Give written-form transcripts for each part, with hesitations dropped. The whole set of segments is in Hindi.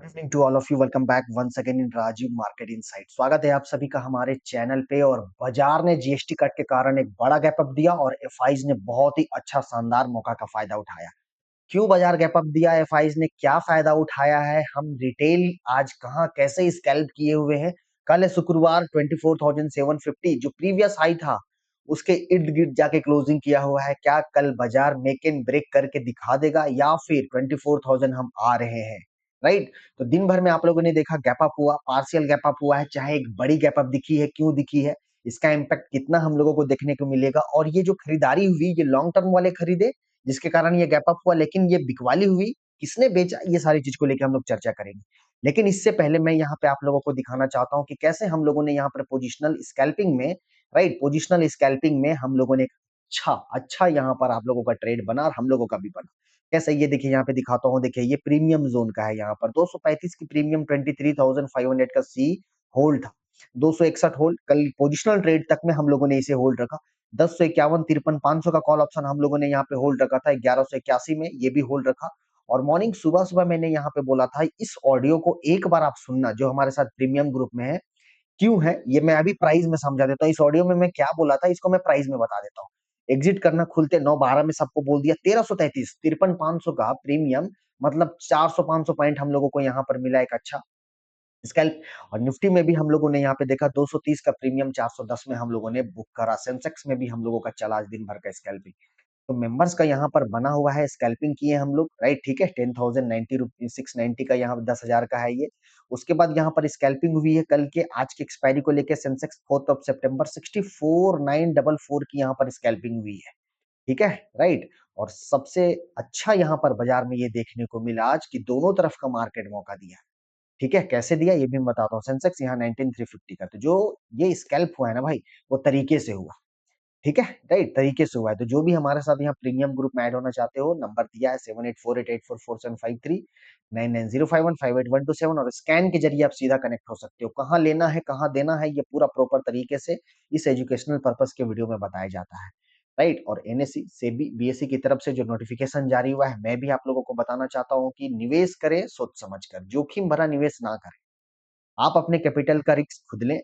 Good evening to all of you. Welcome back once again in Rajiv market insight. स्वागत है आप सभी का हमारे चैनल पे। और बाजार ने जीएसटी कट के कारण एक बड़ा गैप अप दिया और एफआईज ने बहुत ही अच्छा शानदार मौका का फायदा उठाया। क्यों बाजार गैप अप दिया, एफआईज ने क्या फायदा उठाया है, हम रिटेल आज कहां कैसे स्कैल्प किए हुए हैं। कल है शुक्रवार, 24,750 जो प्रीवियस हाई था उसके इर्द गिर्द जाके क्लोजिंग किया हुआ है। क्या कल बाजार मेक एंड ब्रेक करके दिखा देगा या फिर 24,000 हम आ रहे हैं, राइट? तो दिन भर में आप लोगों ने देखा गैप अप हुआ, पार्शियल गैप अप हुआ है, चाहे एक बड़ी गैप अप दिखी है, क्यों दिखी है, इसका इम्पैक्ट कितना हम लोगों को देखने को मिलेगा। और ये जो खरीदारी हुई, ये लॉन्ग टर्म वाले खरीदे जिसके कारण ये गैप अप हुआ, लेकिन ये बिकवाली हुई, किसने बेचा, ये सारी चीज को लेकर हम लोग चर्चा करेंगे। लेकिन इससे पहले मैं यहाँ पे आप लोगों को दिखाना चाहता हूँ कि कैसे हम लोगों ने यहाँ पर पोजिशनल स्कैल्पिंग में, राइट, पोजिशनल स्कैल्पिंग में हम लोगों ने अच्छा अच्छा यहाँ पर आप लोगों का ट्रेड बना और हम लोगों का भी बना। कैसे, ये देखिए यहाँ पे दिखाता हूँ। देखिए ये प्रीमियम जोन का है, यहाँ पर 235 की प्रीमियम, 23,500 का सी होल्ड था, 261 होल्ड। कल पोजिशनल ट्रेड तक में हम लोगों ने इसे होल्ड रखा। 10 से 51, 53, 500 का कॉल ऑप्शन हम लोगों ने यहाँ पे होल्ड रखा था। 1181 में ये भी होल्ड रखा। और मॉर्निंग सुबह सुबह मैंने यहाँ पे बोला था, इस ऑडियो को एक बार आप सुनना जो हमारे साथ प्रीमियम ग्रुप में है। क्यों है ये मैं अभी प्राइस में समझा देता हूँ। इस ऑडियो में मैं क्या बोला था इसको मैं प्राइस में बता देता हूँ। एग्जिट करना खुलते 9:12 में सबको बोल दिया 1333, 53,500 का प्रीमियम, मतलब 400-500 पॉइंट हम लोगों को यहाँ पर मिला एक अच्छा स्कैल्प। और निफ्टी में भी हम लोगों ने यहाँ पे देखा 230 का प्रीमियम, 410 में हम लोगों ने बुक करा। सेंसेक्स में भी हम लोगों का चला आज दिन भर का स्कैल्पिंग। तो मेंबर्स का यहाँ पर बना हुआ है, स्कैल्पिंग किए हम लोग, राइट, ठीक है। 10,090 रुपीज 690 का यहाँ 10,000 का है ये। उसके बाद यहाँ पर स्कैल्पिंग हुई है कल के आज की एक्सपायरी को लेके। सेंसेक्स 4 सितंबर 64,944 की यहाँ पर स्कैल्पिंग हुई है, ठीक है, राइट। और सबसे अच्छा यहाँ पर बाजार में ये देखने को मिला आज कि दोनों तरफ का मार्केट मौका दिया, ठीक है। कैसे दिया ये भी मैं बताता हूँ। सेंसेक्स यहाँ 19,350 का, तो जो ये स्कैल्प हुआ है ना भाई, वो तरीके से हुआ, ठीक है, राइट, तरीके से हुआ है। तो जो भी हमारे साथ यहाँ प्रीमियम ग्रुप में ऐड होना चाहते हो, नंबर दिया है 7848844753 9905158127 और स्कैन के जरिए आप सीधा कनेक्ट हो सकते हो। कहाँ लेना है कहाँ देना है ये पूरा प्रॉपर तरीके से इस एजुकेशनल पर्पस के वीडियो में बताया जाता है, राइट। और एनएससी सेबी बीएससी की तरफ से जो नोटिफिकेशन जारी हुआ है, मैं भी आप लोगों को बताना चाहता हूँ कि निवेश करें सोच समझ कर, जोखिम भरा निवेश ना करें। आप अपने कैपिटल का रिस्क खुद लें,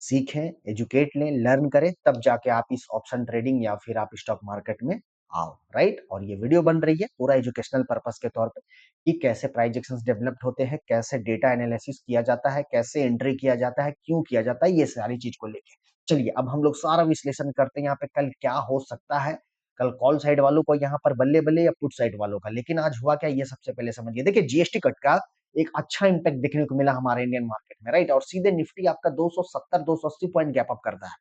सीखें, एजुकेट लें, लर्न करें, तब जाके आप इस ऑप्शन ट्रेडिंग या फिर आप स्टॉक मार्केट में आओ, राइट। और ये वीडियो बन रही है पूरा एजुकेशनल पर्पस के तौर पे कि कैसे प्राइजेक्शंस डेवलप्ड होते हैं, कैसे डेटा एनालिसिस किया जाता है, कैसे एंट्री किया जाता है, क्यों किया जाता है, ये सारी चीज को लेके। चलिए अब हम लोग सारा विश्लेषण करते हैं यहाँ पे कल क्या हो सकता है। कल कॉल साइड वालों को यहाँ पर बल्ले बल्ले या पुट साइड वालों का, लेकिन आज हुआ क्या ये सबसे पहले समझिए। देखिए जीएसटी कट का एक अच्छा इंपैक्ट देखने को मिला हमारे इंडियन मार्केट में, राइट। और सीधे निफ्टी आपका 270 280 पॉइंट गैप अप करता है,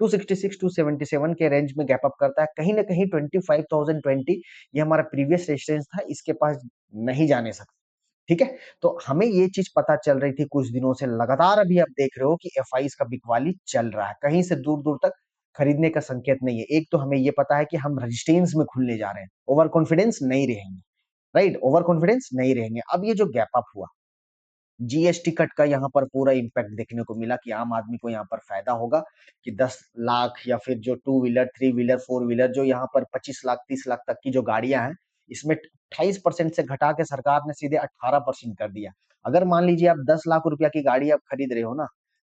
266 277 के रेंज में गैप अप करता है। कहीं ना कहीं 25,020 ये हमारा प्रीवियस रेजिस्टेंस था, इसके पास नहीं जाने सकता, ठीक है। तो हमें ये चीज पता चल रही थी कुछ दिनों से लगातार। अभी आप देख रहे हो कि एफआईज का बिकवाली चल रहा है, कहीं से दूर दूर तक खरीदने का संकेत नहीं है। एक तो हमें ये पता है कि हम रेजिस्टेंस में खुलने जा रहे हैं, ओवर कॉन्फिडेंस नहीं रहेंगे, राइट, ओवर कॉन्फिडेंस नहीं रहेंगे। अब ये जो गैप अप हुआ, जीएसटी कट का यहाँ पर पूरा इम्पैक्ट देखने को मिला कि आम आदमी को यहाँ पर फायदा होगा कि 10 लाख या फिर जो two wheeler, three wheeler, four wheeler, जो यहाँ पर 25 लाख 30 लाख तक की जो गाड़ियां हैं, इसमें 28% से घटा के सरकार ने सीधे 18% कर दिया। अगर मान लीजिए आप 10 लाख रुपया की गाड़ी आप खरीद रहे हो ना,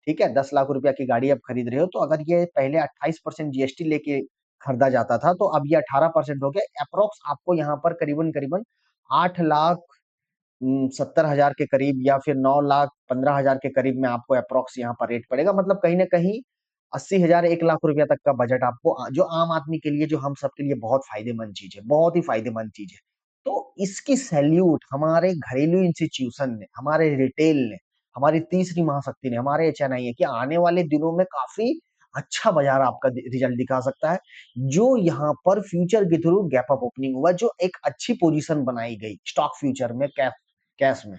ठीक है, 10 लाख रुपया की गाड़ी आप खरीद रहे हो, तो अगर ये पहले 28% जीएसटी लेके खरीदा जाता था, तो अब ये 18% हो गया। अप्रोक्स आपको यहाँ पर करीबन करीबन 8 लाख 70,000 के करीब या फिर 9,15,000 के करीब में आपको अप्रोक्स यहाँ पर रेट पड़ेगा। मतलब कहीं ना कहीं 80,000 1 लाख रुपया तक का बजट आपको, जो आम आदमी के लिए, जो हम सबके लिए बहुत फायदेमंद चीज है, बहुत ही फायदेमंद चीज है। तो इसकी सैल्यूट हमारे घरेलू इंस्टीट्यूशन ने, हमारे रिटेल ने, हमारी तीसरी महाशक्ति ने, हमारे एचएनआई है कि आने वाले दिनों में काफी अच्छा बाजार आपका रिजल्ट दिखा सकता है। जो यहाँ पर फ्यूचर के थ्रू गैप अप ओपनिंग हुआ, जो एक अच्छी पोजीशन बनाई गई स्टॉक फ्यूचर में, कैश में,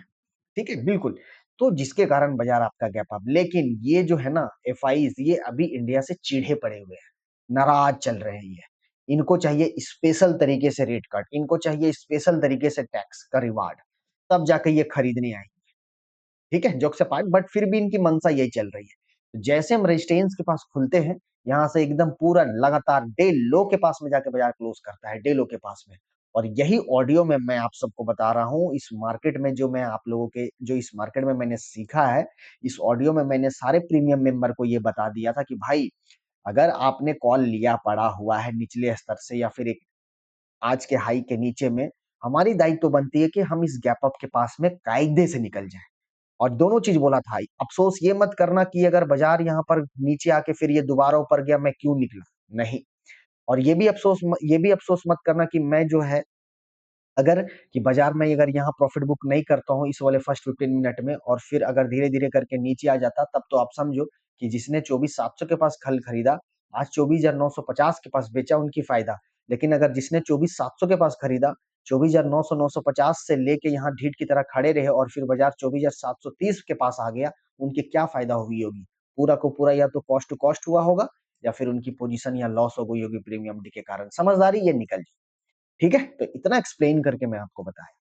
ठीक है, बिल्कुल। तो जिसके कारण बाजार आपका गैप अप, लेकिन ये जो है ना एफआईज, ये अभी इंडिया से चिढ़े पड़े हुए हैं, नाराज चल रहे हैं ये। इनको चाहिए स्पेशल तरीके से रेट कट, इनको चाहिए स्पेशल तरीके से टैक्स का रिवार्ड, तब जाके ये खरीदने आए, ठीक है, जोक से पार्ट। बट फिर भी इनकी मंशा यही चल रही है। तो जैसे हम रेजिस्टेंस के पास खुलते हैं, यहाँ से एकदम पूरा लगातार डे लो के पास में जाके बाजार क्लोज करता है, डे लो के पास में। और यही ऑडियो में मैं आप सबको बता रहा हूँ, इस मार्केट में जो मैं आप लोगों के जो इस मार्केट में मैंने सीखा है, इस ऑडियो में मैंने सारे प्रीमियम मेंबर को ये बता दिया था कि भाई अगर आपने कॉल लिया पड़ा हुआ है निचले स्तर से या फिर एक आज के हाई के नीचे में, हमारी दायित्व बनती है कि हम इस गैप अप के पास में कायदे से निकल जाएँ। और दोनों चीज़ बोला था, अफ़सोस ये मत करना कि अगर बाज़ार यहाँ पर नीचे आके फिर ये दोबारा ऊपर गया मैं क्यों निकला? नहीं। और ये भी अफ़सोस मत करना कि मैं जो है अगर कि बाज़ार में अगर यहाँ प्रॉफ़िट बुक नहीं करता हूँ इस वाले फर्स्ट 15 मिनट में और फिर अगर धीरे-धीरे करके नीचे आ जाता, तब तो आप समझो कि जिसने 24,700 के पास कल खरीदा, आज 24,950 के पास बेचा उनकी फ़ायदा। लेकिन अगर जिसने 24,700 के पास खरीदा, 24,900 950 से लेके यहाँ ढीठ की तरह खड़े रहे और फिर बाज़ार 24,730 के पास आ गया, उनकी क्या फ़ायदा हुई होगी? पूरा को पूरा या तो कॉस्ट टू कॉस्ट हुआ होगा या फिर उनकी पोज़ीशन या लॉस हो गई होगी प्रीमियम डी के कारण। समझदारी ये निकल ठीक है? तो इतना एक्सप्लेन करके मैं आपको बताया।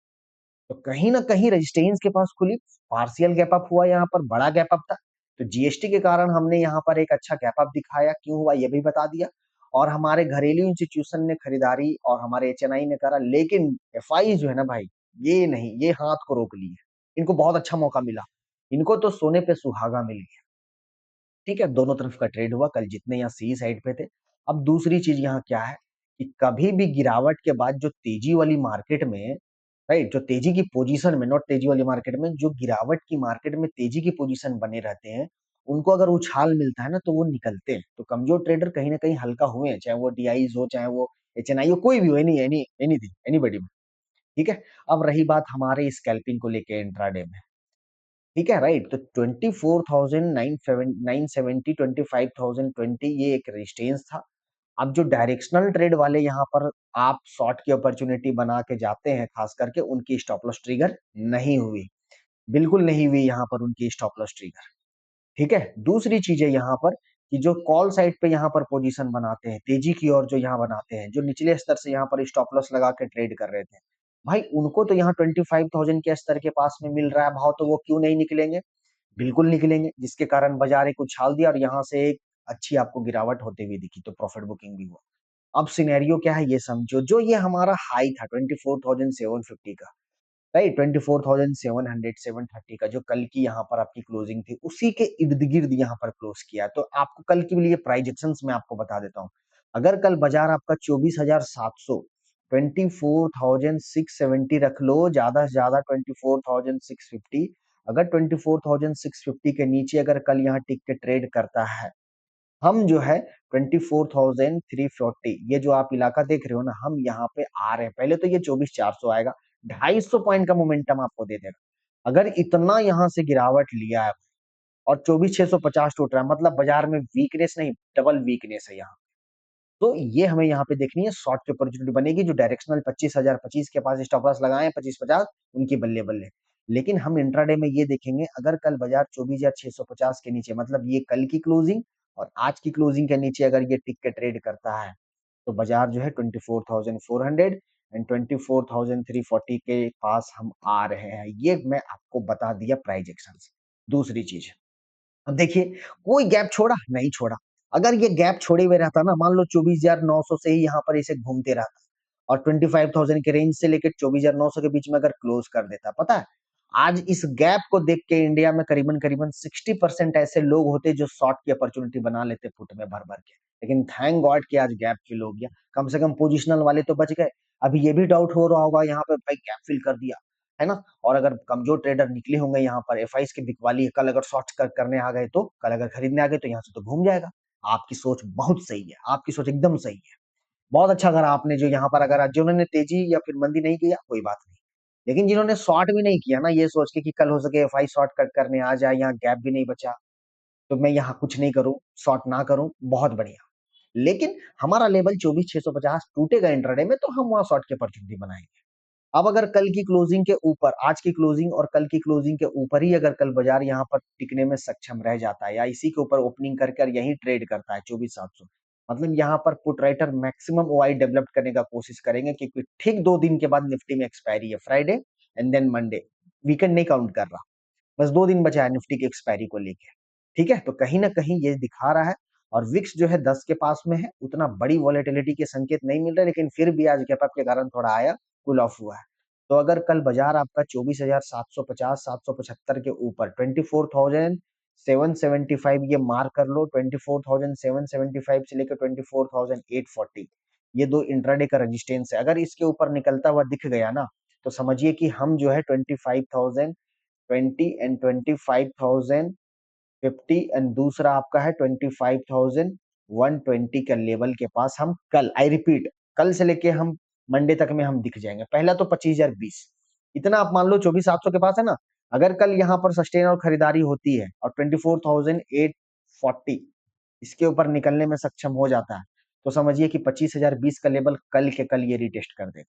तो कहीं न कहीं रेजिस्टेंस के पास खुली, पार्शियल गैप अप हुआ यहाँ पर, बड़ा गैप अप था। तो जीएसटी के कारण हमने यहाँ पर एक अच्छा गैप अप दिखाया, क्यों हुआ ये भी बता दिया। और हमारे घरेलू इंस्टीट्यूशन ने खरीदारी और हमारे एचएनआई ने करा, लेकिन एफआई जो है ना भाई, ये नहीं, ये हाथ को रोक लिए। इनको बहुत अच्छा मौका मिला। इनको तो सोने पे सुहागा मिल गया। ठीक है, दोनों तरफ का ट्रेड हुआ, कल जितने यहाँ सी साइड पे थे। अब दूसरी चीज़ यहाँ क्या है कि कभी भी गिरावट के बाद जो तेज़ी वाली मार्केट में राइट, जो तेज़ी की पोज़ीशन में नॉट तेज़ी वाली मार्केट में, जो गिरावट की मार्केट में तेज़ी की पोज़ीशन बने रहते हैं, उनको अगर उछाल मिलता है ना, तो वो निकलते हैं। तो कमज़ोर ट्रेडर कहीं न कहीं हल्का हुए हैं, चाहे वो डीआईज़ हो, चाहे वो एचएनआई हो, कोई भी हो, एनीथिंग, एनीबॉडी में, ठीक है? अब रही बात हमारे स्कैल्पिंग को लेके इंट्राडे में। ठीक है, राइट? तो 24,970 25,020 ये एक रेजिस्टेंस था। अब जो डायरेक्शनल ट्रेड वाले यहाँ पर आप शॉर्ट की अपॉर्च्युनिटी बना के जाते हैं, खास करके उनकी स्टॉप लॉस ट्रिगर नहीं हुई। बिल्कुल नहीं हुई यहाँ पर उनकी स्टॉप लॉस ट्रिगर। ठीक है? दूसरी चीज़ है यहाँ पर कि जो कॉल साइड पे यहाँ पर पोज़ीशन बनाते हैं, तेज़ी की ओर जो यहाँ बनाते हैं, जो निचले स्तर से यहाँ पर स्टॉप लॉस लगा के ट्रेड कर रहे थे। भाई उनको तो यहाँ 25,000 के स्तर के पास में मिल रहा है भाव, तो वो क्यों नहीं निकलेंगे? बिल्कुल निकलेंगे, जिसके कारण बाज़ार एक उछाल दिया और यहाँ से एक अच्छी आपको गिरावट होते हुए दिखी, तो प्रॉफिट बुकिंग भी हुआ। अब सिनेरियो क्या है ये समझो, जो ये हमारा हाई था 24,750 का, राइट? 24,700 730 का जो कल की यहाँ पर आपकी क्लोजिंग थी, उसी के इर्द-गिर्द यहाँ पर क्लोज़ किया है। तो आपको कल के लिए प्राइजेक्शंस मैं आपको बता देता हूँ। अगर कल बाज़ार आपका 24,700 24,670 रख लो, ज़्यादा से ज़्यादा 24,650 अगर 24,650 के नीचे अगर कल यहाँ टिक के ट्रेड करता है, हम जो है 24,340 ये जो आप इलाका देख रहे हो ना, हम यहाँ पे आ रहे हैं। पहले तो ये 24,400 आएगा, 250 पॉइंट का मोमेंटम आपको दे देगा। अगर इतना यहाँ से गिरावट लिया है और 24,650 टूट रहा है, मतलब बाजार में वीकनेस नहीं, डबल वीकनेस है यहाँ। तो ये हमें यहाँ पे देखनी है, शॉर्ट की अपॉर्चुनिटी बनेगी, जो डायरेक्शनल 25,025 के पास स्टॉप लॉस लगाए हैं 25-50 उनकी बल्ले-बल्ले। लेकिन हम इंट्राडे में ये देखेंगे, अगर कल बाजार 24,650 के नीचे, मतलब ये कल की क्लोजिंग और आज की क्लोजिंग के नीचे अगर ये टिक के ट्रेड करता है, तो बाजार जो है 24,400 एंड 24,340 के पास हम आ रहे हैं। ये मैं आपको बता दिया प्राइस एक्शंस। दूसरी चीज़, अब देखिए, कोई गैप छोड़ा? नहीं छोड़ा। अगर ये गैप छोड़े हुए रहता ना, मान लो 24,900 से ही यहाँ पर ऐसे घूमते रहता और 25,000 के रेंज से लेके 24,900 के बीच में अगर क्लोज़ कर देता, पता है? आज इस गैप को देख के इंडिया में करीबन-करीबन 60% ऐसे लोग होते जो शॉर्ट की अपॉर्च्युनिटी बना लेते फुट में भर-भर के। लेकिन थैंक गॉड कि आज गैप फिल हो गया। कम से कम पोजिशनल वाले तो बच गए। अभी ये भी डाउट हो रहा होगा यहाँ पे भाई गैप फिल कर दिया, है ना? और अगर कमज़ोर ट्रेडर निकले होंगे यहाँ पर एफआईज़ की बिकवाली है, कल अगर शॉर्ट करने आ गए तो, कल अगर खरीदने आ गए तो यहाँ से तो घूम जाएगा। आपकी सोच बहुत सही है, आपकी सोच एकदम सही है। बहुत अच्छा करा आपने जो यहाँ पर अगर जिन्होंने तेज़ी या फिर मंदी नहीं किया, कोई बात नहीं। लेकिन जिन्होंने शॉर्ट भी नहीं किया ना, ये सोच के कि कल हो सके एफआई शॉर्ट कट करने आ जाए, यहाँ गैप भी नहीं बचा, तो मैं यहाँ कुछ नहीं करूँ, शॉर्ट ना करूँ, बहुत बढ़िया। लेकिन हमारा लेवल 24,650 टूटेगा इंट्राडे में, तो हम वहाँ शॉर्ट की अपॉर्चुनिटी बनाएँगे। अब अगर कल की क्लोजिंग के ऊपर, आज की क्लोजिंग और कल की क्लोजिंग के ऊपर ही अगर कल बाजार यहाँ पर टिकने में सक्षम रह जाता है या इसी के ऊपर ओपनिंग करके और यहीं ट्रेड करता है 24,700, मतलब यहाँ पर put writer maximum OI develop करने का कोशिश करेंगे, क्योंकि ठीक 2 दिन के बाद निफ्टी में एक्सपायरी है, Friday and then Monday. Weekend नहीं काउंट कर रहा, बस 2 दिन बचा है निफ्टी की एक्सपायरी को लेके। ठीक है? तो कहीं न कहीं ये दिखा रहा है और विक्स जो है 10 के पास में है, उतना बड़ी वॉलेटिलिटी के संकेत नहीं मिल रहे, लेकिन फिर भी आज गैप अप के कारण थोड़ा आया, कूल ऑफ हुआ है। तो अगर कल बाजार आपका 24,750 775 के ऊपर 24,775 ये मार्क कर लो, 24,775 से लेकर 24,840 ये दो इंट्राडे का रेजिस्टेंस है। अगर इसके ऊपर निकलता हुआ दिख गया ना, तो समझिए कि हम जो है 25,020 एंड 25,050 एंड दूसरा आपका है 25,120 के लेवल के पास हम कल, आई रिपीट, कल से लेके हम मंडे तक में हम दिख जाएंगे। पहला तो 25,020 इतना आप मान लो, 24,700 के पास है ना, अगर कल यहाँ पर सस्टेन और खरीदारी होती है और 24,840 इसके ऊपर निकलने में सक्षम हो जाता है, तो समझिए कि 25,020 का लेवल कल के कल ये रिटेस्ट कर देगा।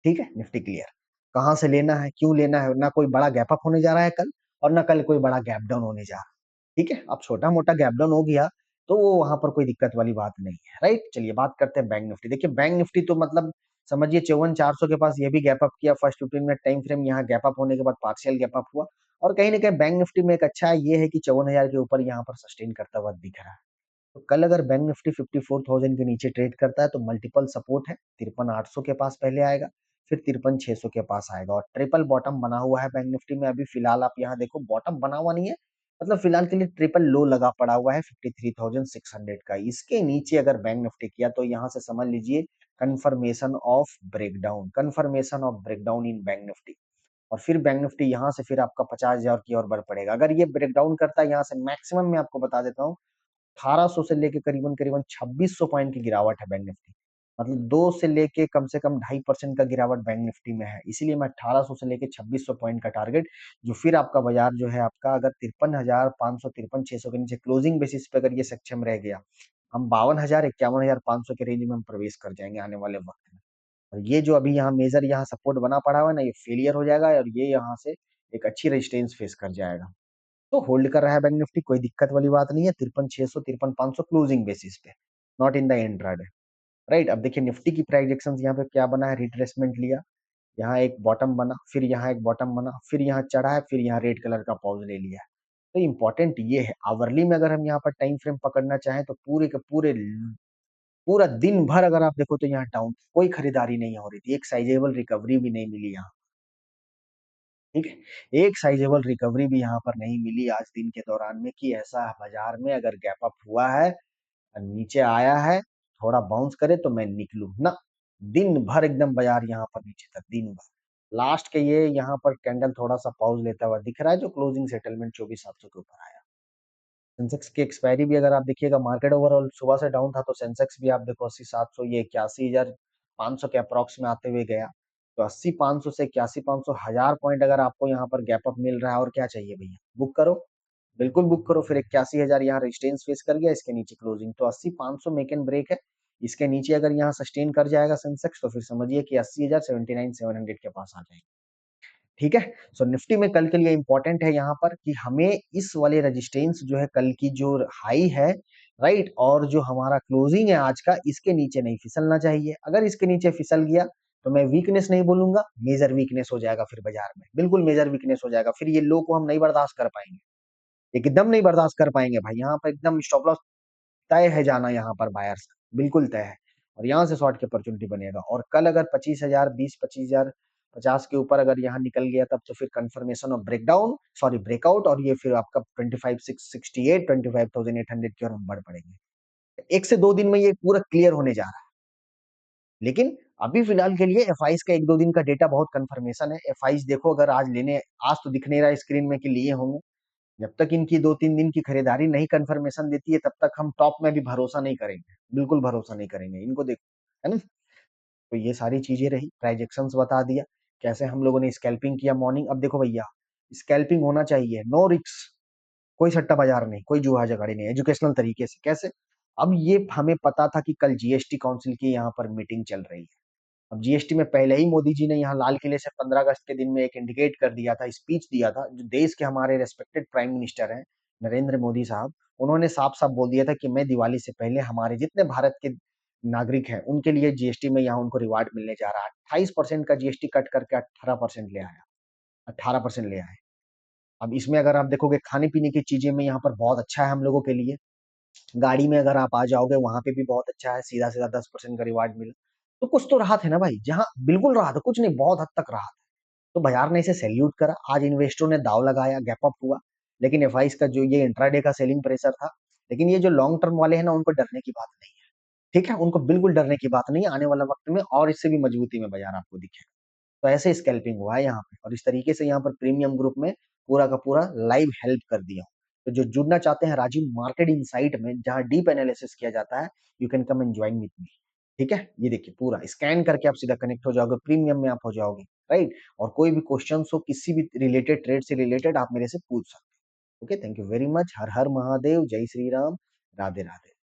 ठीक है, निफ्टी क्लियर। कहाँ से लेना है, क्यों लेना है, ना कोई बड़ा गैप अप होने जा रहा है कल, और ना कल कोई बड़ा गैप डाउन होने जा रहा है। ठीक है, अब छोटा मोटा गैप डाउन हो गया तो वो वहां पर कोई दिक्कत वाली बात नहीं है, राइट। चलिए बात करते हैं बैंक निफ्टी। देखिए बैंक निफ्टी तो मतलब समझिए 54,400 के पास ये भी गैप अप किया, फर्स्ट 15 मिनट टाइम फ्रेम, यहाँ गैप अप होने के बाद पार्शियल गैप अप हुआ, और कहीं ना कहीं बैंक निफ्टी में एक अच्छा ये है कि 54,000 के ऊपर यहाँ पर सस्टेन करता हुआ दिख रहा है। तो कल अगर बैंक निफ्टी 54,000 के नीचे ट्रेड करता है तो मल्टीपल सपोर्ट है, 53,800 के पास पहले आएगा, फिर 53,600 के पास आएगा, और ट्रिपल बॉटम बना हुआ है बैंक निफ्टी में। अभी फिलहाल आप यहाँ देखो बॉटम बना हुआ नहीं है, मतलब फिलहाल के लिए ट्रिपल लो लगा पड़ा हुआ है 53,600 का। इसके नीचे अगर बैंक निफ्टी किया तो यहाँ से समझ लीजिए confirmation of breakdown, confirmation of breakdown in bank Nifty. और फिर बैंक निफ्टी यहाँ से फिर आपका 50,000 की ओर बढ़ पड़ेगा। अगर ये ब्रेकडाउन करता है यहाँ से, मैक्सिमम मैं आपको बता देता हूँ 1800 से लेके करीबन करीबन 2600 पॉइंट की गिरावट है बैंक निफ्टी, मतलब 2 से लेके कम से कम 2.5% का गिरावट बैंक निफ्टी में है। इसीलिए मैं 1800 से लेके 2600 पॉइंट का टारगेट, जो फिर आपका बाजार जो है आपका अगर 53,500 53,600 के नीचे क्लोजिंग बेसिस पे अगर ये सक्षम रह गया, हम 52,000 51,500 के रेंज में हम प्रवेश कर जाएंगे आने वाले वक्त में। और ये जो अभी यहाँ मेजर यहाँ सपोर्ट बना पड़ा हुआ है ना, ये फेलियर हो जाएगा और ये यहाँ से एक अच्छी रेजिस्टेंस फेस कर जाएगा। तो होल्ड कर रहा है बैंक निफ्टी, कोई दिक्कत वाली बात नहीं है, 53,600 53,500 क्लोजिंग बेसिस पे, not in the intraday, right. अब देखिए निफ्टी की प्राइजेक्शन यहाँ पे क्या बना है, रिट्रेसमेंट लिया, यहाँ एक बॉटम बना, फिर यहाँ एक बॉटम बना, फिर यहाँ चढ़ा है, फिर यहाँ रेड कलर का पॉज ले लिया है। तो इंपॉर्टेंट ये है, आवरली में अगर हम यहाँ पर टाइम फ्रेम पकड़ना चाहें तो पूरे के पूरे पूरा दिन भर अगर आप देखो तो यहाँ डाउन, कोई खरीदारी नहीं हो रही थी, एक साइजेबल रिकवरी भी नहीं मिली यहाँ। ठीक है, एक साइजेबल रिकवरी भी यहाँ पर नहीं मिली आज दिन के दौरान में, कि ऐसा बाजार में अगर गैप अप हुआ है, नीचे आया है, थोड़ा बाउंस करे तो मैं निकलूं ना। दिन भर एकदम बाजार यहाँ पर नीचे था, दिन भर। लास्ट के ये यहाँ पर कैंडल थोड़ा सा पॉज लेता हुआ दिख रहा है, जो क्लोजिंग सेटलमेंट 24,700 के ऊपर आया। सेंसेक्स की एक्सपायरी भी अगर आप देखिएगा, मार्केट ओवरऑल सुबह से डाउन था, तो सेंसेक्स भी आप देखो 80,700 ये 81,500 के अप्रॉक्स में आते हुए गया। तो 80,500 से 81,500 1000 पॉइंट अगर आपको यहाँ पर गैप अप मिल रहा है, और क्या चाहिए भैया, बुक करो, बिल्कुल बुक करो। फिर 81,000 यहाँ रेजिस्टेंस फेस कर गया, इसके नीचे क्लोजिंग, तो 80,500 मेक एंड ब्रेक है। इसके नीचे अगर यहाँ सस्टेन कर जाएगा सेंसेक्स, तो फिर समझिए कि 80,000 79,700 के पास आ जाएंगे। ठीक है, सो निफ्टी में कल के लिए इंपॉर्टेंट है यहाँ पर कि हमें इस वाले रेजिस्टेंस जो है कल की जो हाई है, राइट, और जो हमारा क्लोजिंग है आज का, इसके नीचे नहीं फिसलना चाहिए। अगर इसके नीचे फिसल गया तो मैं वीकनेस नहीं बोलूंगा, मेजर वीकनेस हो जाएगा फिर बाजार में, बिल्कुल मेजर वीकनेस हो जाएगा। फिर ये लो को हम नहीं बर्दाश्त कर पाएंगे, एकदम नहीं बर्दाश्त कर पाएंगे भाई। यहाँ पर एकदम स्टॉप लॉस तय है जाना, यहाँ पर बायर्स का बिल्कुल तय है, और यहाँ से शॉर्ट की अपॉर्चुनिटी बनेगा। और कल अगर 25,000 25,000 50 के ऊपर अगर यहाँ निकल गया, तब तो फिर confirmation of breakdown, sorry breakout, और ये फिर आपका 25,668 25,800 की ओर हम बढ़ पड़ेंगे। 1 से 2 दिन में ये पूरा क्लियर होने जा रहा है। लेकिन अभी फिलहाल के लिए एफ का 1-2 दिन का डेटा बहुत कंफर्मेशन है। एफ देखो, अगर आज लेने, आज तो दिख नहीं रहा स्क्रीन में कि लिए होंगे, जब तक इनकी 2-3 दिन की खरीदारी नहीं कंफर्मेशन देती है, तब तक हम टॉप में भी भरोसा नहीं करेंगे, बिल्कुल भरोसा नहीं करेंगे, इनको देखो, है ना। तो ये सारी चीजें रही, प्राइजेक्शंस बता दिया, कैसे हम लोगों ने स्कैल्पिंग किया मॉर्निंग। अब देखो भैया, स्कैल्पिंग होना चाहिए, नो रिक्स, कोई सट्टा बाजार नहीं, कोई जुआ जगाड़ी नहीं, एजुकेशनल तरीके से। कैसे, अब ये हमें पता था कि कल जीएसटी काउंसिल की यहाँ पर मीटिंग चल रही है। अब जीएसटी में पहले ही मोदी जी ने यहाँ लाल किले से 15 अगस्त के दिन में एक इंडिकेट कर दिया था, स्पीच दिया था, जो देश के हमारे रेस्पेक्टेड प्राइम मिनिस्टर हैं नरेंद्र मोदी साहब, उन्होंने साफ साफ बोल दिया था कि मैं दिवाली से पहले हमारे जितने भारत के नागरिक हैं उनके लिए जीएसटी में यहाँ उनको रिवार्ड मिलने जा रहा है। 28% का जीएसटी कट करके 18% ले आया, 18% ले आए। अब इसमें अगर आप देखोगे खाने पीने की चीजें में यहाँ पर बहुत अच्छा है हम लोगों के लिए, गाड़ी में अगर आप आ जाओगे वहां पे भी बहुत अच्छा है, सीधा सीधा 10% का रिवार्ड मिला। तो कुछ तो राहत है ना भाई, जहां बिल्कुल राहत है, कुछ नहीं, बहुत हद तक राहत है। तो बाजार ने इसे सैल्यूट करा, आज इन्वेस्टरों ने दाव लगाया, गैप अप हुआ। लेकिन एफआईस का जो ये इंट्राडे का सेलिंग प्रेशर था, लेकिन ये जो लॉन्ग टर्म वाले हैं ना, उनको डरने की बात नहीं है। ठीक है, उनको बिल्कुल डरने की बात नहीं है, आने वाला वक्त में और इससे भी मजबूती में बाजार आपको दिखेगा। तो ऐसे स्कैल्पिंग हुआ है यहाँ पे, और इस तरीके से यहाँ पर प्रीमियम ग्रुप में पूरा का पूरा लाइव हेल्प कर दिया हूँ। तो जो जुड़ना चाहते हैं राजीव मार्केट इनसाइट में, जहाँ डीप एनालिसिस किया जाता है, you can come and join with me. ठीक है, ये देखिए पूरा स्कैन करके आप सीधा कनेक्ट हो जाओगे, प्रीमियम में आप हो जाओगे। राइट, और कोई भी क्वेश्चन हो किसी भी रिलेटेड ट्रेड से रिलेटेड, आप मेरे से पूछ सकते हो। Okay, thank you very much. हर हर महादेव, जय श्री राम, राधे राधे।